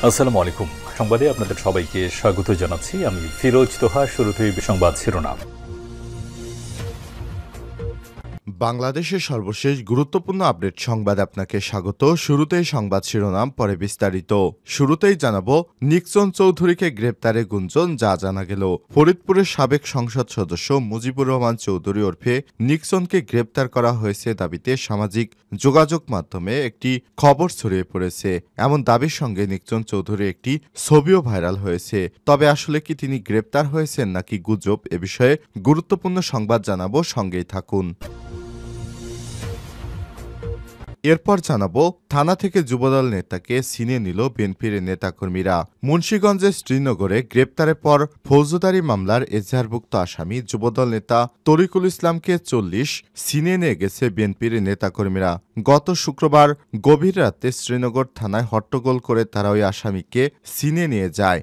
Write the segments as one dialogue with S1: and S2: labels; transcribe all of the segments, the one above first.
S1: আসসালামু আলাইকুম। সংবাদে আপনাদের সবাইকে স্বাগত জানাচ্ছি। আমি ফিরোজ তোহা। শুরুতেই সংবাদ শিরোনাম।
S2: বাংলাদেশের সর্বশেষ গুরুত্বপূর্ণ আপডেট সংবাদ আপনাকে স্বাগত। শুরুতেই সংবাদ শিরোনাম, পরে বিস্তারিত। শুরুতেই জানাবো নিক্সন চৌধুরীকে গ্রেপ্তারে গুঞ্জন, যা জানা গেল। ফরিদপুরের সাবেক সংসদ সদস্য মুজিবুর রহমান চৌধুরী ওরফে নিক্সনকে গ্রেপ্তার করা হয়েছে দাবিতে সামাজিক যোগাযোগ মাধ্যমে একটি খবর ছড়িয়ে পড়েছে। এমন দাবির সঙ্গে নিক্সন চৌধুরীর একটি ছবিও ভাইরাল হয়েছে। তবে আসলে কি তিনি গ্রেপ্তার হয়েছেন নাকি গুজব, এ বিষয়ে গুরুত্বপূর্ণ সংবাদ জানাবো, সঙ্গেই থাকুন। এরপর জানাবো থানা থেকে যুবদল নেতাকে ছিনিয়ে নিল বিএনপির নেতাকর্মীরা। মুন্সিগঞ্জের শ্রীনগরে গ্রেপ্তারের পর ফৌজদারি মামলার এজাহারভুক্ত আসামি যুবদল নেতা তরিকুল ইসলামকে 40 ছিনিয়ে নিয়ে গেছে বিএনপির নেতাকর্মীরা। গত শুক্রবার গভীর রাতে শ্রীনগর থানায় হট্টগোল করে তারা ওই আসামিকে ছিনিয়ে নিয়ে যায়।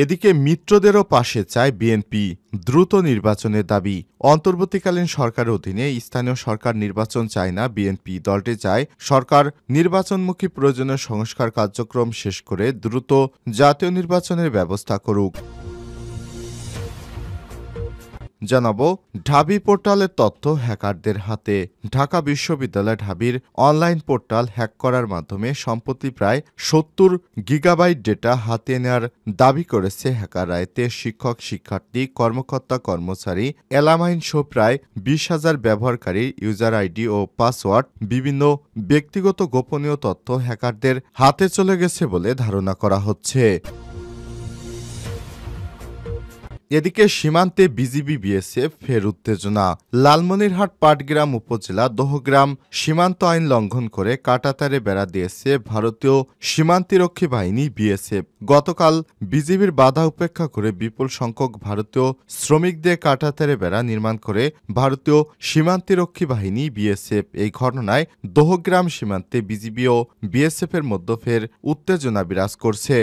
S2: এদিকে মিত্রদেরও পাশে চায় বিএনপি, দ্রুত নির্বাচনের দাবি। অন্তর্বর্তীকালীন সরকারের অধীনে স্থানীয় সরকার নির্বাচন চায় না বিএনপি। দলটি চায় সরকার নির্বাচনমুখী প্রয়োজনীয় সংস্কার কার্যক্রম শেষ করে দ্রুত জাতীয় নির্বাচনের ব্যবস্থা করুক। জানাবো ঢাবি পোর্টালের তথ্য হ্যাকারদের হাতে। ঢাকা বিশ্ববিদ্যালয় ঢাবির অনলাইন পোর্টাল হ্যাক করার মাধ্যমে সম্প্রতি প্রায় 70 গিগাবাইট ডেটা হাতিয়ে নেওয়ার দাবি করেছে হ্যাকাররা। এতে শিক্ষক, শিক্ষার্থী, কর্মকর্তা, কর্মচারী, এলামাইন সহ প্রায় 20,000 ব্যবহারকারীর ইউজার আইডি ও পাসওয়ার্ড, বিভিন্ন ব্যক্তিগত গোপনীয় তথ্য হ্যাকারদের হাতে চলে গেছে বলে ধারণা করা হচ্ছে। এদিকে সীমান্তে বিজিবি বিএসএফ ফের উত্তেজনা। লালমনিরহাট পাটগ্রাম উপজেলা দহগ্রাম সীমান্ত আইন লঙ্ঘন করে কাঁটাতারে বেড়া দিয়েছে ভারতীয় সীমান্তিরক্ষী বাহিনী বিএসএফ। গতকাল বিজিবির বাধা উপেক্ষা করে বিপুল সংখ্যক ভারতীয় শ্রমিকদের কাঁটাতারে বেড়া নির্মাণ করে ভারতীয় সীমান্তিরক্ষী বাহিনী বিএসএফ। এই ঘটনায় দহগ্রাম সীমান্তে বিজিবি ও বিএসএফ এর মধ্যে ফের উত্তেজনা বিরাজ করছে।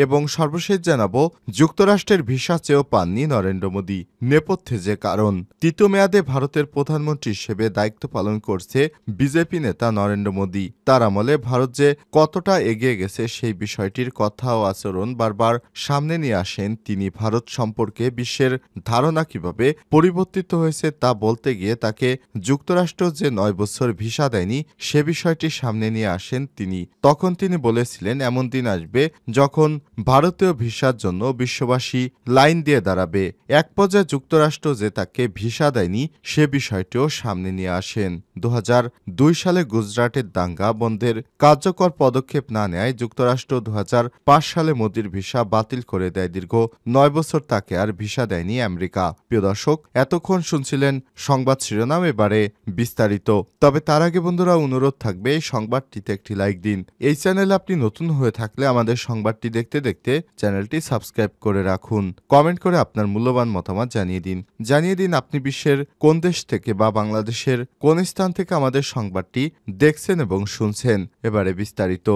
S2: এবং সর্বশেষ জানাবো যুক্তরাষ্ট্রের ভিসা চেয়েও পাননি নরেন্দ্র মোদী। নেপথ্যে যে কারণ, তৃতীয় মেয়াদে ভারতের প্রধানমন্ত্রী হিসেবে দায়িত্ব পালন করছে বিজেপি নেতা নরেন্দ্র মোদী। তার আমলে ভারত যে কতটা এগিয়ে গেছে সেই বিষয়টির কথা ও আচরণ বারবার সামনে নিয়ে আসেন তিনি। ভারত সম্পর্কে বিশ্বের ধারণা কিভাবে পরিবর্তিত হয়েছে তা বলতে গিয়ে তাকে যুক্তরাষ্ট্র যে 9 বছর ভিসা দেয়নি সে বিষয়টি সামনে নিয়ে আসেন তিনি। তখন তিনি বলেছিলেন, এমন দিন আসবে যখন ভারতীয় ভিসার জন্য বিশ্ববাসী লাইন দিয়ে দাঁড়াবে। এক পর্যায়ে যুক্তরাষ্ট্র যে তাকে ভিসা দেয়নি সে বিষয়টিও সামনে নিয়ে আসেন। 2002 সালে গুজরাটের দাঙ্গা বন্ধের কার্যকর পদক্ষেপ না নেয় যুক্তরাষ্ট্র 2005 সালে মোদির ভিসা বাতিল করে দেয়। দীর্ঘ 9 বছর তাকে আর ভিসা দেয়নি আমেরিকা। প্রিয় দর্শক, এতক্ষণ শুনছিলেন সংবাদ শিরোনাম, এবারে বিস্তারিত। তবে তার আগে বন্ধুরা অনুরোধ থাকবে এই সংবাদটিতে একটি লাইক দিন। এই চ্যানেলে আপনি নতুন হয়ে থাকলে আমাদের সংবাদটি দেখতে দেখতে চ্যানেলটি সাবস্ক্রাইব করে রাখুন। কমেন্ট করে আপনার মূল্যবান মতামত জানিয়ে দিন আপনি বিশ্বের কোন দেশ থেকে বা বাংলাদেশের কোন স্থান থেকে আমাদের সংবাদটি দেখছেন এবং শুনছেন। এবারে বিস্তারিত।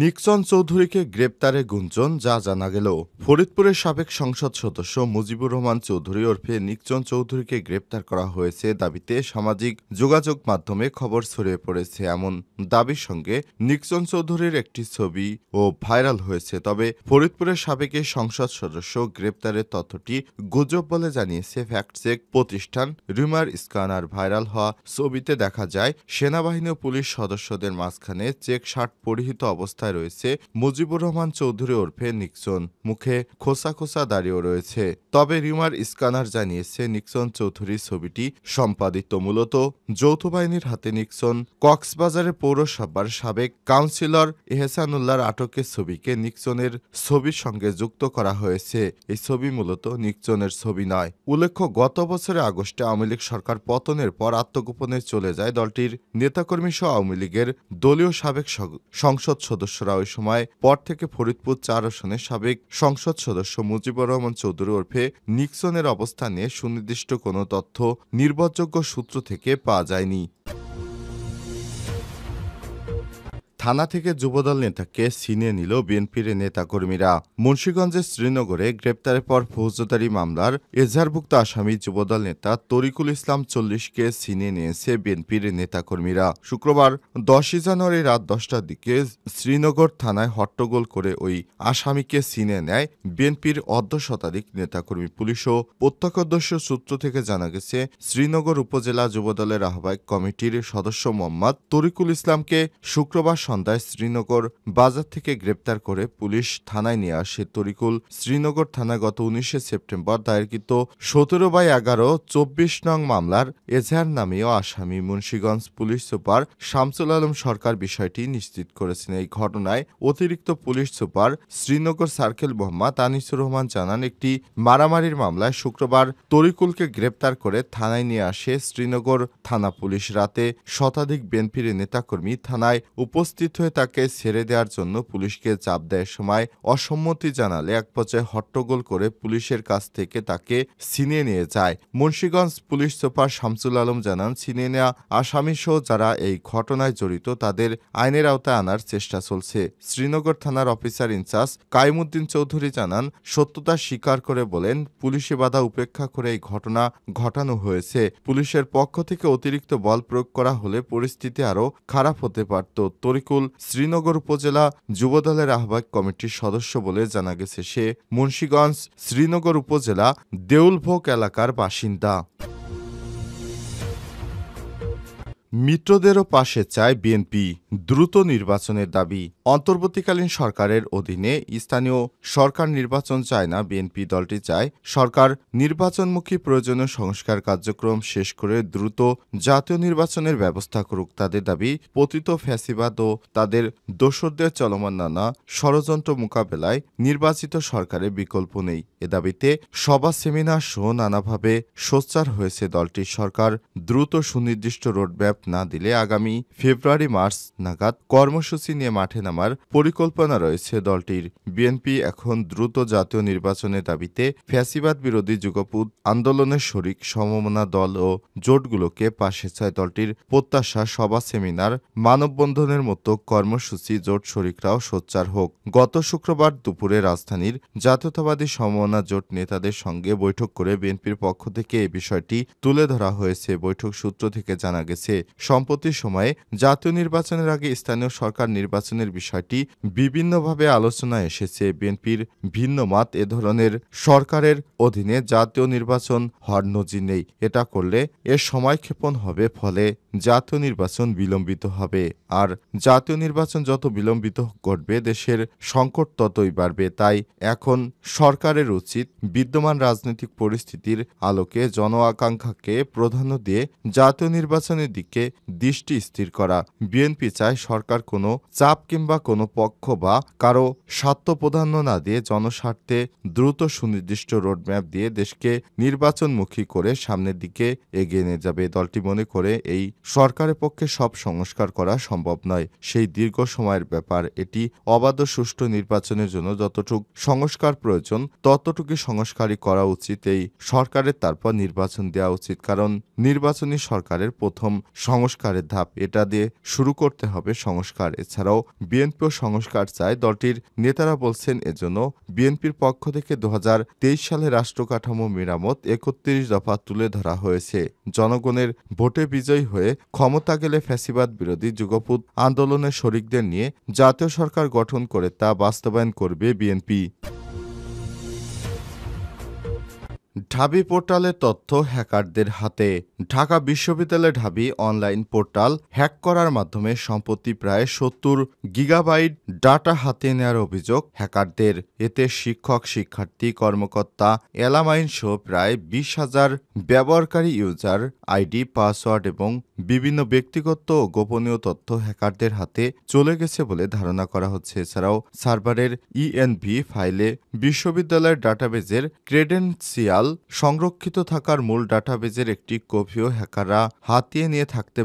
S2: নিক্সন চৌধুরীকে গ্রেপ্তারে গুঞ্জন, যা জানা গেল। ফরিদপুরের সাবেক সংসদ সদস্য মুজিবুর রহমান চৌধুরী ওরফে নিক্সন চৌধুরীকে গ্রেপ্তার করা হয়েছে দাবিতে সামাজিক যোগাযোগ মাধ্যমে খবর ছড়িয়ে পড়েছে। এমন দাবির সঙ্গে নিক্সন চৌধুরীর একটি ছবি ও ভাইরাল হয়েছে। তবে ফরিদপুরের সাবেক এই সংসদ সদস্য গ্রেপ্তারের তথ্যটি গুজব বলে জানিয়েছে ফ্যাক্ট চেক প্রতিষ্ঠান রিউমার স্ক্যানার। ভাইরাল হওয়া ছবিতে দেখা যায় সেনাবাহিনী ও পুলিশ সদস্যদের মাঝখানে চেক শার্ট পরিহিত অবস্থায় রয়েছে মুজিবুর রহমান চৌধুরী ওরফে নিক্সন। মুখে খোসা খোসা দাড়িও রয়েছে। তবে রিউমার স্ক্যানার জানিয়েছে নিক্সন চৌধুরীর ছবিটি সম্পাদিত মূলত যৌথ বাহিনীর হাতে। নিক্সন কক্সবাজারের পৌরসভার সাবেক কাউন্সিলর এহসানুল্লাহর আটকের ছবিকে নিক্সনের ছবির সঙ্গে যুক্ত করা হয়েছে। এই ছবি মূলত নিক্সনের ছবি নয়। উল্লেখ্য, গত বছরের আগস্টে আওয়ামী লীগ সরকার পতনের পর আত্মগোপনে চলে যায় দলটির নেতাকর্মী সহ আওয়ামী লীগের দলীয় সাবেক সংসদ সদস্যরা। ওই সময় পর থেকে ফরিদপুর 4 আসনের সাবেক সংসদ সদস্য মুজিবুর রহমান চৌধুরী ওরফে নিক্সনের অবস্থান নিয়ে সুনির্দিষ্ট কোনো তথ্য নির্ভরযোগ্য সূত্র থেকে পাওয়া যায়নি। থানা থেকে যুবদল নেতাকে ছিনিয়ে নিল বিএনপির নেতাকর্মীরা। মুন্সিগঞ্জের শ্রীনগরে গ্রেপ্তারের পর ফৌজদারি মামলার এজাহারভুক্ত আসামি যুবদল নেতা তরিকুল ইসলাম 40কে ছিনিয়ে নিয়েছে বিএনপির নেতাকর্মীরা। শুক্রবার 10 জানুয়ারি রাত 10টার দিকে শ্রীনগর থানায় হট্টগোল করে ওই আসামিকে ছিনিয়ে নেয় বিএনপির অর্ধশতাধিক নেতাকর্মী। পুলিশ ও প্রত্যক্ষদর্শী সূত্র থেকে জানা গেছে, শ্রীনগর উপজেলা যুবদলের আহ্বায়ক কমিটির সদস্য মোহাম্মদ তরিকুল ইসলামকে শুক্রবার সন্ধ্যায় শ্রীনগর বাজার থেকে গ্রেপ্তার করে পুলিশ থানায় নিয়ে আসে। তরিকুল শ্রীনগর থানায় গত 19 সেপ্টেম্বর দায়েরকৃত 17/11 24 নং মামলার এজাহার নামীয় আসামি। মুন্সিগঞ্জ পুলিশ সুপার শামসুল আলম সরকার বিষয়টি নিশ্চিত করেছেন। এই ঘটনায় অতিরিক্ত police super Srinagar circle Mohammad Anisur Rahman জানান, একটি মারামারির মামলায় শুক্রবার তরিকুলকে গ্রেপ্তার করে থানায় নিয়ে আসে শ্রীনগর থানা পুলিশ। রাতে শতাধিক বিএনপির নেতাকর্মী থানায় উপস্থিত হয়ে তাকে ছেড়ে দেওয়ার জন্য পুলিশকে চাপ দেওয়ার সময় অসম্মতি জানালে এক পর্যায়ে হট্টগোল করে পুলিশের কাছ থেকে তাকে ছিনিয়ে নিয়ে যায়। মুন্সিগঞ্জ পুলিশ সুপার শামসুল আলম জানান, ছিনিয়ে নেওয়া আসামিসহ যারা এই ঘটনায় জড়িত তাদের আইনের আওতায় আনার চেষ্টা চলছে। শ্রীনগর থানার অফিসার ইনচার্জ কাইমুদ্দিন চৌধুরী জানান, সত্যতা স্বীকার করে বলেন, পুলিশি বাধা উপেক্ষা করে এই ঘটনা ঘটানো হয়েছে। পুলিশের পক্ষ থেকে অতিরিক্ত বল প্রয়োগ করা হলে পরিস্থিতি আরও খারাপ হতে পারত। তরিকুল শ্রীনগর উপজেলা যুবদলের আহ্বায়ক কমিটির সদস্য বলে জানা গেছে। সে মুন্সিগঞ্জ শ্রীনগর উপজেলা দেউলভোগ এলাকার বাসিন্দা। মিত্রদেরও পাশে চায় বিএনপি, দ্রুত নির্বাচনের দাবি। অন্তর্বর্তীকালীন সরকারের অধীনে স্থানীয় সরকার নির্বাচন চায় না বিএনপি। দলটি চায় সরকার নির্বাচনমুখী প্রয়োজনীয় সংস্কার কার্যক্রম শেষ করে দ্রুত জাতীয় নির্বাচনের ব্যবস্থা করুক। তাদের দাবি, পতিত ফ্যাসিবাদ ও তাদের দোসরদের চলমান নানা ষড়যন্ত্র মোকাবেলায় নির্বাচিত সরকারের বিকল্প নেই। এ দাবিতে সভা, সেমিনার সহ নানাভাবে সোচ্চার হয়েছে দলটি। সরকার দ্রুত সুনির্দিষ্ট রোডম্যাপ না দিলে আগামী ফেব্রুয়ারি-মার্চ নাগাদ কর্মসূচি নিয়ে মাঠে নামার পরিকল্পনা রয়েছে দলটির। বিএনপি এখন দ্রুত জাতীয় নির্বাচনের দাবিতে ফ্যাসিবাদ বিরোধী যুগপৎ আন্দোলনের শরিক সমমনা দল ও জোটগুলোকে পাশে চায়। দলটির প্রত্যাশা, সভা, সেমিনার, মানববন্ধনের মতো কর্মসূচি জোট শরিকরাও সোচ্চার হোক। গত শুক্রবার দুপুরে রাজধানীর জাতীয়তাবাদী সমমনা জোট নেতাদের সঙ্গে বৈঠক করে বিএনপির পক্ষ থেকে এই বিষয়টি তুলে ধরা হয়েছে। বৈঠক সূত্র থেকে জানা গেছে, সম্প্রতি সময়ে জাতীয় নির্বাচনের আগে স্থানীয় সরকার নির্বাচনের বিষয়টি বিভিন্নভাবে আলোচনায় এসেছে। বিএনপির ভিন্ন মত, এ ধরনের সরকারের অধীনে জাতীয় নির্বাচন হওয়ার নজির নেই। এটা করলে এর সময়ক্ষেপণ হবে, ফলে জাতীয় নির্বাচন বিলম্বিত হবে। আর জাতীয় নির্বাচন যত বিলম্বিত ঘটবে দেশের সংকট ততই বাড়বে। তাই এখন সরকারের উচিত বিদ্যমান রাজনৈতিক পরিস্থিতির আলোকে জন আকাঙ্ক্ষাকে প্রাধান্য দিয়ে জাতীয় নির্বাচনের দিকে দৃষ্টি স্থির করা। বিএনপি চায় সরকার কোনো চাপ কিংবা কোনো পক্ষ বা কারো স্বার্থ প্রাধান্য না দিয়ে জনস্বার্থে দ্রুত সুনির্দিষ্ট রোডম্যাপ দিয়ে দেশকে নির্বাচনমুখী করে সামনের দিকে এগিয়ে নিয়ে যাবে। দলটি মনে করে এই সরকারের পক্ষে সব সংস্কার করা সম্ভব নয়, সেই দীর্ঘ সময়ের ব্যাপার। এটি অবাধ সুষ্ঠু নির্বাচনের জন্য যতটুকু সংস্কার প্রয়োজন ততটুকু সংস্কারই করা উচিত এই সরকারের, তারপর নির্বাচন দেওয়া উচিত। কারণ নির্বাচনী সরকারের প্রথম সংস্কারের ধাপ, এটা দিয়ে শুরু করতে হবে সংস্কার। এছাড়াও বিএনপিও সংস্কার চায়। দলটির নেতারা বলছেন, এজন্য বিএনপির পক্ষ থেকে 2023 সালে রাষ্ট্র কাঠামো মেরামত 31 দফা তুলে ধরা হয়েছে। জনগণের ভোটে বিজয়ী হয়ে ক্ষমতা গেলে ফ্যাসিবাদ বিরোধী যুগপৎ আন্দোলনের শরিকদের নিয়ে জাতীয় সরকার গঠন করে তা বাস্তবায়ন করবে বিএনপি। ঢাবি পোর্টালের তথ্য হ্যাকারদের হাতে। ঢাকা বিশ্ববিদ্যালয় ঢাবি অনলাইন পোর্টাল হ্যাক করার মাধ্যমে সম্প্রতি প্রায় 70 গিগাবাইট ডাটা হাতে নেওয়ার অভিযোগ হ্যাকারদের। এতে শিক্ষক, শিক্ষার্থী, কর্মকর্তা, এলামাইন সহ প্রায় 20,000 ব্যবহারকারী ইউজার আইডি, পাসওয়ার্ড এবং বিভিন্ন ব্যক্তিগত ও গোপনীয় তথ্য হ্যাকারদের হাতে চলে গেছে বলে ধারণা করা হচ্ছে। এছাড়াও সার্ভারের ইএনভি ফাইলে বিশ্ববিদ্যালয়ের ডাটাবেজের ক্রেডেনশিয়াল সংরক্ষিত থাকার মূল ডাটাবেজের একটি কপিও হ্যাকাররা হাতিয়ে নিয়ে থাকতে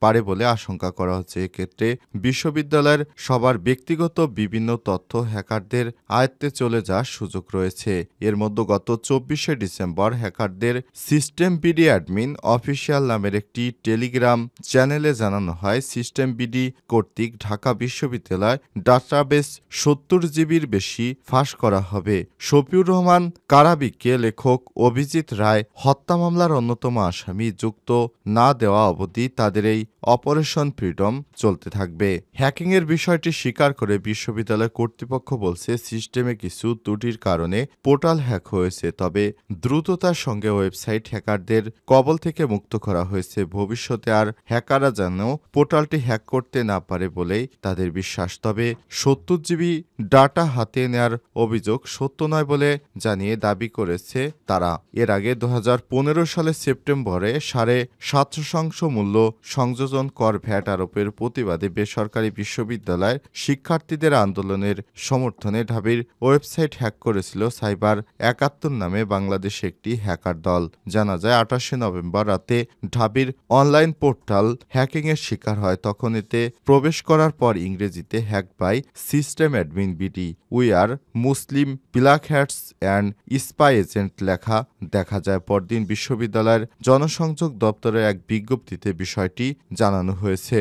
S2: পারে বলে আশঙ্কা করা হচ্ছে। এক্ষেত্রে বিশ্ববিদ্যালয়ের সবার ব্যক্তিগত বিভিন্ন তথ্য হ্যাকারদের আয়ত্তে চলে যাওয়ার সুযোগ রয়েছে। এর মধ্যে গত 24শে ডিসেম্বর হ্যাকারদের সিস্টেম বিডি অ্যাডমিন অফিসিয়াল নামের একটি টেলিগ্রাম টেলিগ্রাম চ্যানেলে জানানো হয়, সিস্টেম বিডি কর্তৃক ঢাকা বিশ্ববিদ্যালয় ডাটাবেস ৭০ জিবির বেশি ফাঁস করা হবে। শফিউর রহমান কারাবিককে লেখক অভিজিৎ রায় হত্যা মামলার অন্যতম আসামি যুক্ত না দেওয়া অবধি তাদের এই অপারেশন ফ্রিডম চলতে থাকবে। হ্যাকিংয়ের বিষয়টি স্বীকার করে বিশ্ববিদ্যালয় কর্তৃপক্ষ বলছে, সিস্টেমে কিছু ত্রুটির কারণে পোর্টাল হ্যাক হয়েছে, তবে দ্রুততার সঙ্গে ওয়েবসাইট হ্যাকারদের কবল থেকে মুক্ত করা হয়েছে। ভবিষ্যতে আর হ্যাকাররা যেন পোর্টালটি হ্যাক করতে না পারে বলেই তাদের বিশ্বাস। তবে ৭০ জিবি ডাটা হাতে নেয়ার অভিযোগ সত্য নয় বলে জানিয়ে দাবি করেছে তারা। এর আগে ২০১৫ সালের সেপ্টেম্বরে ৭.৫% মূল্য সংযোজন কর ভ্যাট আরোপের প্রতিবাদে বেসরকারি বিশ্ববিদ্যালয়ের শিক্ষার্থীদের আন্দোলনের সমর্থনে ঢাবির ওয়েবসাইট হ্যাক করেছিল সাইবার ৭১ নামে বাংলাদেশ একটি হ্যাকার দল। জানা যায় ২৮ নভেম্বর রাতে ঢাবির অনলাইন পোর্টাল হ্যাকিংয়ের শিকার হয়। তখন এতে প্রবেশ করার পর ইংরেজিতে hack by system admin BD we are Muslim black hats and spy agent লেখা দেখা যায়। পরদিন বিশ্ববিদ্যালয়ের জনসংযোগ দপ্তরের এক বিজ্ঞপ্তিতে বিষয়টি জানানো হয়েছে।